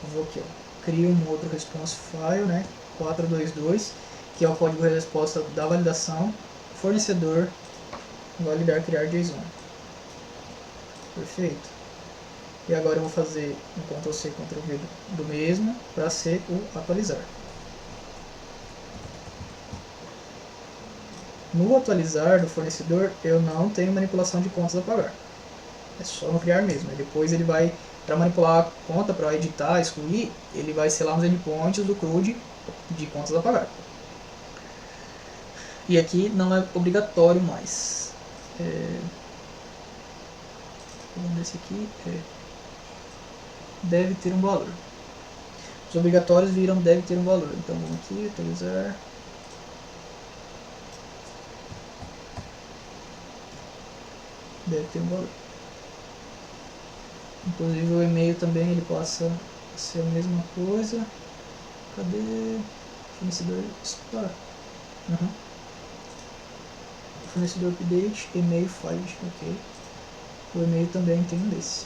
Eu vou aqui, ó. Crio um outro response file, né? 422, que é o código de resposta da validação. Fornecedor. Validar, criar JSON. Perfeito. E agora eu vou fazer um Ctrl+C, Ctrl+V do mesmo para ser o atualizar. No atualizar do fornecedor, eu não tenho manipulação de contas a pagar. É só no criar mesmo. E depois ele vai, para manipular a conta, para editar, excluir, ele vai selar nos endpoints do CRUD de contas a pagar. E aqui não é obrigatório mais. Esse aqui deve ter um valor. Os obrigatórios viram deve ter um valor. Então vamos aqui, atualizar. Deve ter um valor. Inclusive o e-mail também ele passa a ser a mesma coisa. Cadê? Fornecedor. Fornecedor update, e-mail file, ok. O e-mail também tem um desse.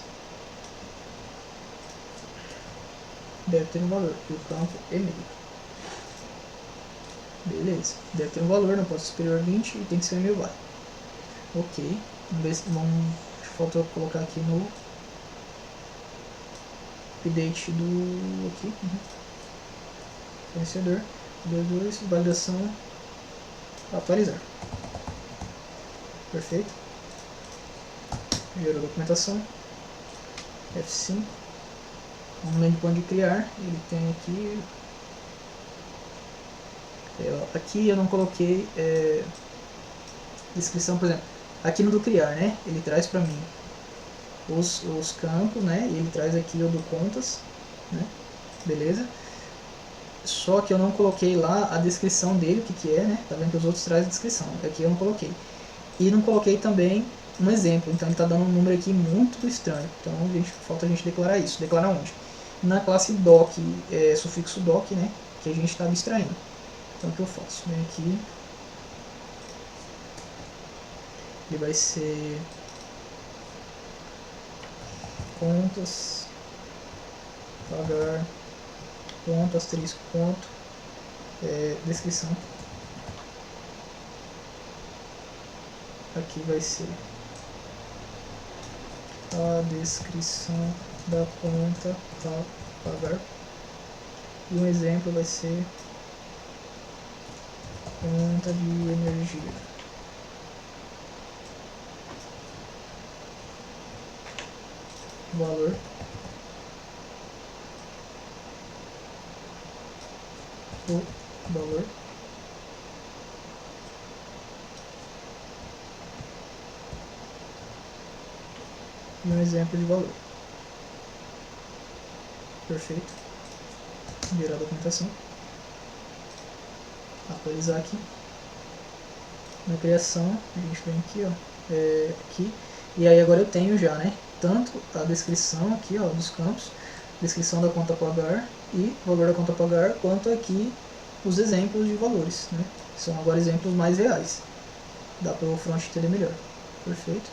Deve ter um valor. E o campo e-mail. Beleza. Deve ter um valor, não pode ser superior a 20 e tem que ser um e-mail vai. Ok. Vamos ver se falta colocar aqui no update do aqui. Fornecedor 22, validação, atualizar. Perfeito. Gerou a documentação. F5. No endpoint de criar, ele tem aqui. Aqui eu não coloquei descrição, por exemplo. Aqui no do criar, né? Ele traz para mim os campos, né? E ele traz aqui o do contas, né? Beleza? Só que eu não coloquei lá a descrição dele, o que é, né? Tá vendo que os outros trazem a descrição. Aqui eu não coloquei. E não coloquei também um exemplo. Então ele está dando um número aqui muito estranho. Então falta a gente declarar isso. Declarar onde? Na classe doc, sufixo doc, né? Que a gente está abstraindo. Então o que eu faço? Vem aqui. Ele vai ser contas, pagar, ponto, asterisco, ponto, descrição. Aqui vai ser a descrição da conta a pagar. E um exemplo vai ser conta de energia. Valor. O valor. E um exemplo de valor. Perfeito. Virar a documentação. Atualizar aqui. Na criação, a gente vem aqui, ó, aqui. E aí agora eu tenho já, né? Tanto a descrição aqui, ó, dos campos, descrição da conta a pagar e valor da conta a pagar, quanto aqui os exemplos de valores, né? São agora exemplos mais reais. Dá para o front entender melhor. Perfeito.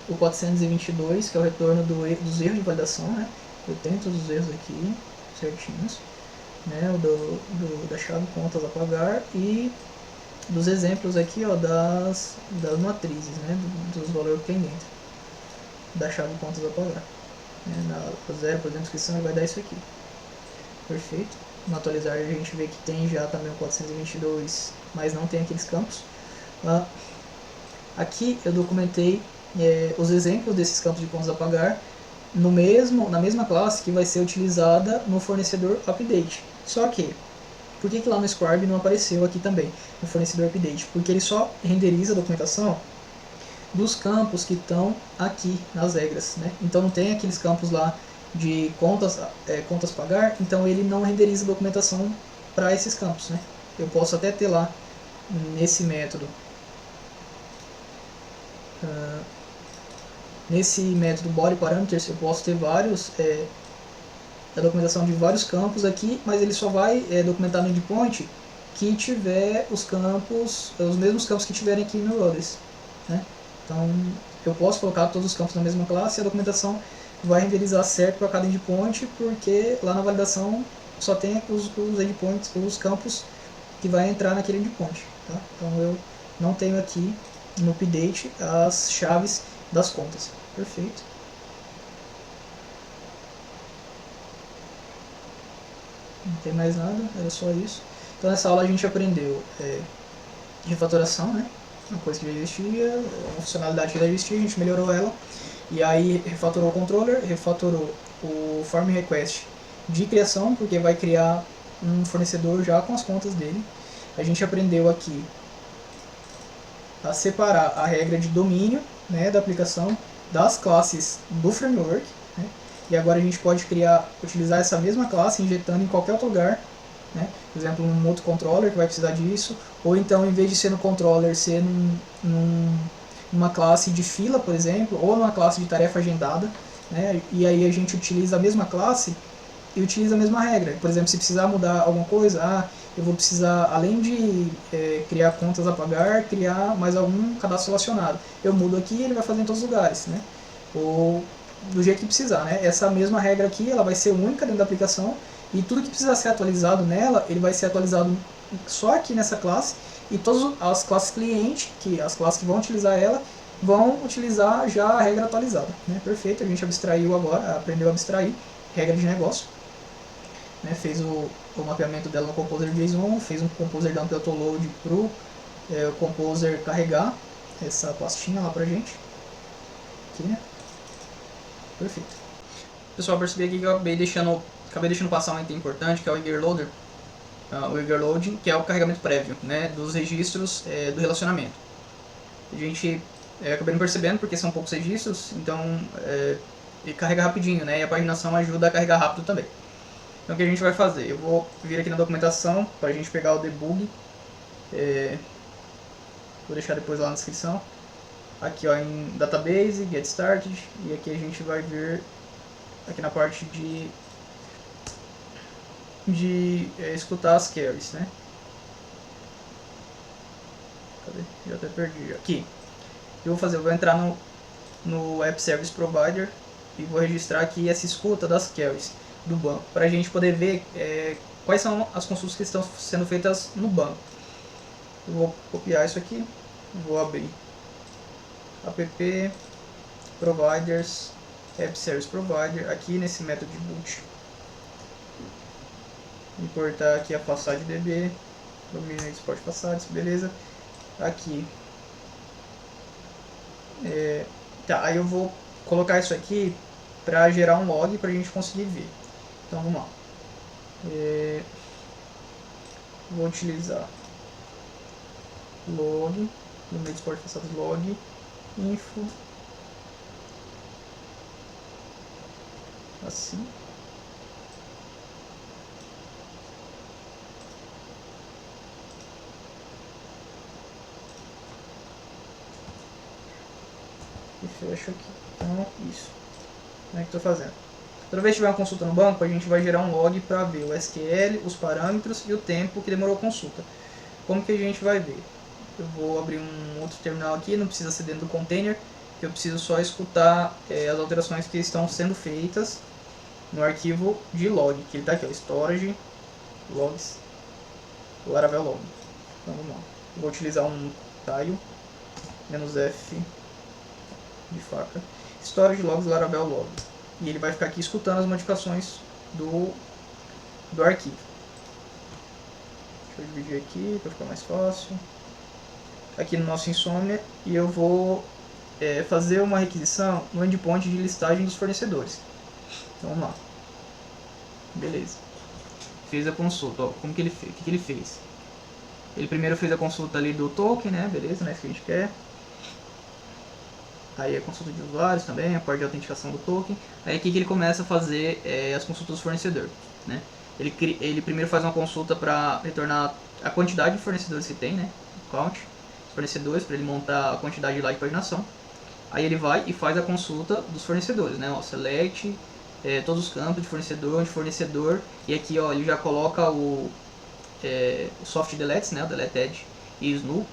o 422, que é o retorno dos erros de validação, né? Eu tenho todos os erros aqui certinhos, né? O da chave contas a pagar e dos exemplos aqui, ó, das matrizes, né? Dos valores que tem dentro da chave contas a pagar. Na 0, por exemplo, descrição, ele vai dar isso aqui. Perfeito. No atualizar a gente vê que tem já também o 422, mas não tem aqueles campos. Aqui eu documentei os exemplos desses campos de contas a pagar na mesma classe que vai ser utilizada no fornecedor update. Só que, por que lá no Scribe não apareceu aqui também, no fornecedor update? Porque ele só renderiza a documentação dos campos que estão aqui nas regras, né? Então não tem aqueles campos lá de contas pagar, então ele não renderiza a documentação para esses campos, né? Eu posso até ter lá nesse método body parameters, eu posso ter vários a documentação de vários campos aqui, mas ele só vai documentar no endpoint que tiver os mesmos campos que tiverem aqui no rollers, né? Então eu posso colocar todos os campos na mesma classe e a documentação vai renderizar certo para cada endpoint, porque lá na validação só tem os endpoints, os campos que vai entrar naquele endpoint, tá? Então eu não tenho aqui no update as chaves das contas. Perfeito. Não tem mais nada, era só isso. Então nessa aula a gente aprendeu refatoração, né? Uma coisa que já existia, uma funcionalidade que já existia, a gente melhorou ela. E aí refatorou o controller, refatorou o form request de criação, porque vai criar um fornecedor já com as contas dele. A gente aprendeu aqui a separar a regra de domínio, né, da aplicação das classes do framework, né? E agora a gente pode utilizar essa mesma classe injetando em qualquer outro lugar, né? Por exemplo, um outro controller que vai precisar disso, ou então em vez de ser no controller, ser numa classe de fila, por exemplo, ou numa classe de tarefa agendada, né? E aí a gente utiliza a mesma classe e utiliza a mesma regra. Por exemplo, se precisar mudar alguma coisa, eu vou precisar, além de criar contas a pagar, criar mais algum cadastro relacionado. Eu mudo aqui e ele vai fazer em todos os lugares, né? Ou do jeito que precisar, né? Essa mesma regra aqui, ela vai ser única dentro da aplicação e tudo que precisar ser atualizado nela, ele vai ser atualizado só aqui nessa classe e todas as classes cliente, as classes que vão utilizar ela, vão utilizar já a regra atualizada, né? Perfeito, a gente abstraiu agora, aprendeu a abstrair regra de negócio. Né, fez o mapeamento dela no Composer JSON, fez um Composer dump autoload para o Composer carregar essa pastinha lá pra gente. Aqui, né? Perfeito. Pessoal, percebi aqui que eu acabei deixando passar um item importante, que é o Eager Loader. O Eager Loading, que é o carregamento prévio, né, dos registros do relacionamento. A gente acabei não percebendo porque são poucos registros, então ele carrega rapidinho, né, e a paginação ajuda a carregar rápido também. Então o que a gente vai fazer? Eu vou vir aqui na documentação para a gente pegar o debug. Vou deixar depois lá na descrição. Aqui ó, em Database, Get Started. E aqui a gente vai vir aqui na parte de escutar as queries, né? Cadê? Já até perdi. Aqui. O que eu vou fazer? Eu vou entrar no App Service Provider e vou registrar aqui essa escuta das queries do banco, para a gente poder ver quais são as consultas que estão sendo feitas no banco. Eu vou copiar isso aqui, vou abrir app providers app service provider aqui nesse método de boot, importar aqui a façade db, domínio export façades, beleza. Aqui tá, aí eu vou colocar isso aqui para gerar um log para a gente conseguir ver. Então vamos lá. Vou utilizar log, no meio de export façadas log, info, assim. E fecho aqui. Então, isso. Como é que estou fazendo? Toda vez que tiver uma consulta no banco, a gente vai gerar um log para ver o SQL, os parâmetros e o tempo que demorou a consulta. Como que a gente vai ver? Eu vou abrir um outro terminal aqui, não precisa ser dentro do container. que eu preciso só escutar as alterações que estão sendo feitas no arquivo de log, que ele está aqui, ó, storage logs Laravel log. Então vamos lá, eu vou utilizar um tile -f de faca, storage logs Laravel log, e ele vai ficar aqui escutando as modificações do arquivo. Deixa eu dividir aqui para ficar mais fácil. Aqui no nosso Insomnia, e eu vou fazer uma requisição no endpoint de listagem dos fornecedores. Então vamos lá. Beleza. Fez a consulta. Ó, como que ele fez? O que ele fez? Ele primeiro fez a consulta ali do token, né? Beleza, não é isso que a gente quer. Aí a consulta de usuários também, a parte de autenticação do token. Aí aqui que ele começa a fazer as consultas do fornecedor, né? Ele primeiro faz uma consulta para retornar a quantidade de fornecedores que tem, né? Count, fornecedores, para ele montar a quantidade lá de paginação. Aí ele vai e faz a consulta dos fornecedores, né? Ó, select todos os campos de fornecedor, e aqui ó, ele já coloca o soft deletes, né? O deleted e snu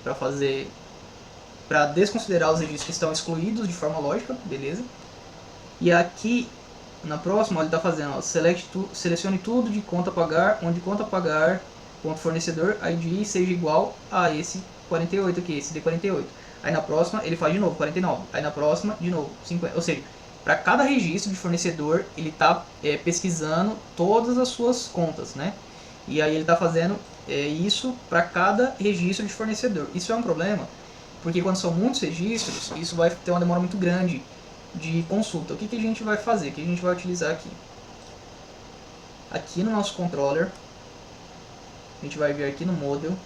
para desconsiderar os registros que estão excluídos de forma lógica, beleza? E aqui na próxima ele está fazendo, ó, selecione tudo de conta a pagar, onde conta a pagar ponto fornecedor ID seja igual a esse 48 aqui, esse D48. Aí na próxima ele faz de novo 49, aí na próxima de novo 50, ou seja, para cada registro de fornecedor ele está pesquisando todas as suas contas, né? E aí ele está fazendo isso para cada registro de fornecedor. Isso é um problema, porque quando são muitos registros, isso vai ter uma demora muito grande de consulta. O que a gente vai fazer? O que a gente vai utilizar aqui? Aqui no nosso controller, a gente vai vir aqui no model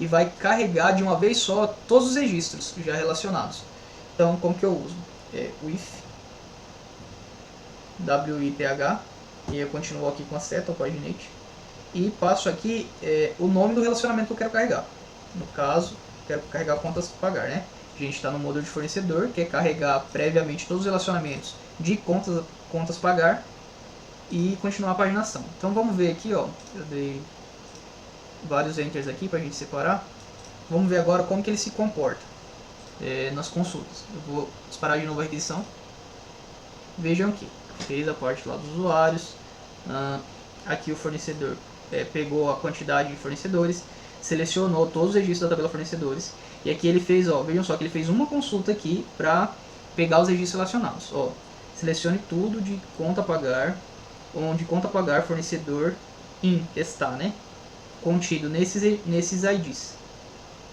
e vai carregar de uma vez só todos os registros já relacionados. Então, como que eu uso? With with, e eu continuo aqui com a seta, o paginate, e passo aqui o nome do relacionamento que eu quero carregar. No caso, quero carregar contas a pagar, né? A gente está no módulo de fornecedor, que é carregar previamente todos os relacionamentos de contas pagar e continuar a paginação. Então vamos ver aqui, ó, eu dei vários enters aqui para a gente separar. Vamos ver agora como que ele se comporta nas consultas. Eu vou disparar de novo a requisição. Vejam aqui, fez a parte lá dos usuários. Aqui o fornecedor pegou a quantidade de fornecedores, selecionou todos os registros da tabela fornecedores, e aqui ele fez, ó, vejam só que ele fez uma consulta aqui para pegar os registros relacionados. Ó, selecione tudo de conta a pagar, onde conta a pagar fornecedor está, né? Contido nesses IDs.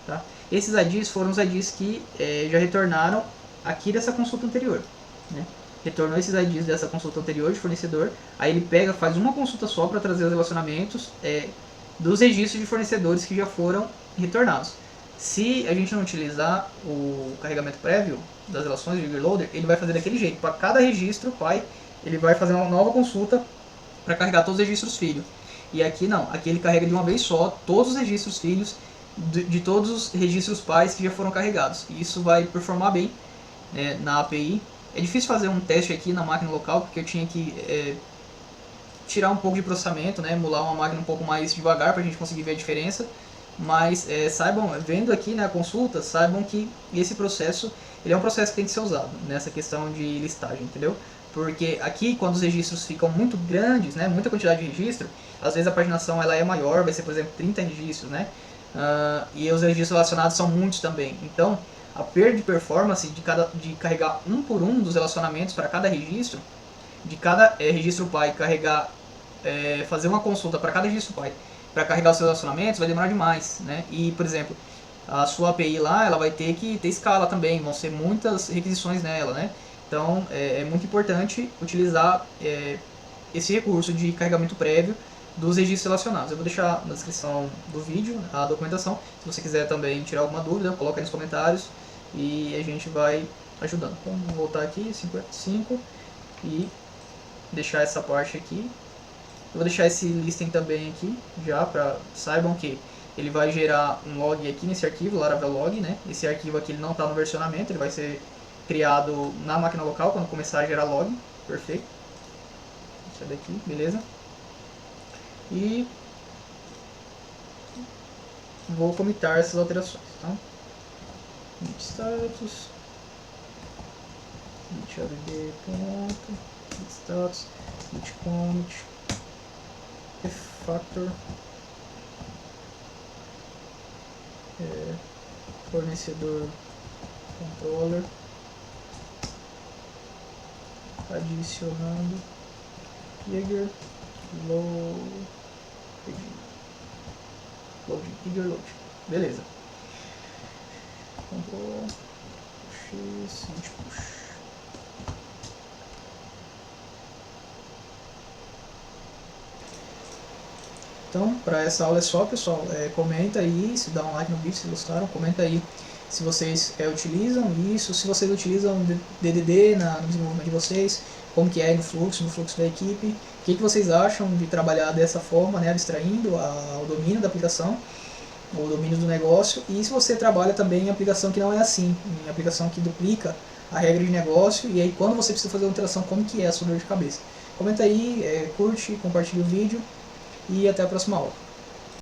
Tá? Esses IDs foram os IDs que já retornaram aqui dessa consulta anterior, né? Retornou esses IDs dessa consulta anterior de fornecedor, aí ele pega, faz uma consulta só para trazer os relacionamentos dos registros de fornecedores que já foram retornados. Se a gente não utilizar o carregamento prévio das relações de Loader, ele vai fazer daquele jeito. Para cada registro pai, ele vai fazer uma nova consulta para carregar todos os registros filho. E aqui não, aqui ele carrega de uma vez só todos os registros filhos de todos os registros pais que já foram carregados. E isso vai performar bem na API. É difícil fazer um teste aqui na máquina local, porque eu tinha que tirar um pouco de processamento, né, emular uma máquina um pouco mais devagar para a gente conseguir ver a diferença. Mas saibam, vendo aqui na consulta, saibam que esse processo ele é um processo que tem que ser usado nessa questão de listagem, entendeu? Porque aqui, quando os registros ficam muito grandes, né, muita quantidade de registro, às vezes a paginação ela é maior, vai ser, por exemplo, 30 registros, né? E os registros relacionados são muitos também. Então, a perda de performance de carregar um por um dos relacionamentos para cada registro, de cada registro pai carregar, fazer uma consulta para cada registro pai para carregar os seus relacionamentos, vai demorar demais, né? E, por exemplo, a sua API lá, ela vai ter que ter escala também, vão ser muitas requisições nela, né? Então, é muito importante utilizar esse recurso de carregamento prévio dos registros relacionados. Eu vou deixar na descrição do vídeo a documentação. Se você quiser também tirar alguma dúvida, coloca aí nos comentários e a gente vai ajudando. Então, vou voltar aqui, 55, e deixar essa parte aqui. Eu vou deixar esse listing também aqui, já para saibam que ele vai gerar um log aqui nesse arquivo, Laravel log, né? Esse arquivo aqui ele não está no versionamento, ele vai ser criado na máquina local quando começar a gerar log. Perfeito. Isso daqui, beleza? E vou comitar essas alterações, tá? Status. add ponto, status, git commit, factor, fornecedor controller, adicionando Eager load, Eager load, beleza. Ctrl X, git push. Então, para essa aula é só, pessoal. Comenta aí, se dá um like no vídeo se gostaram, comenta aí se vocês utilizam isso, se vocês utilizam DDD no desenvolvimento de vocês, como que é no fluxo da equipe, o que vocês acham de trabalhar dessa forma, né, abstraindo o domínio da aplicação, o domínio do negócio, e se você trabalha também em aplicação que não é assim, em aplicação que duplica a regra de negócio, e aí quando você precisa fazer uma interação, como que é a sua dor de cabeça. Comenta aí, curte, compartilha o vídeo, e até a próxima aula.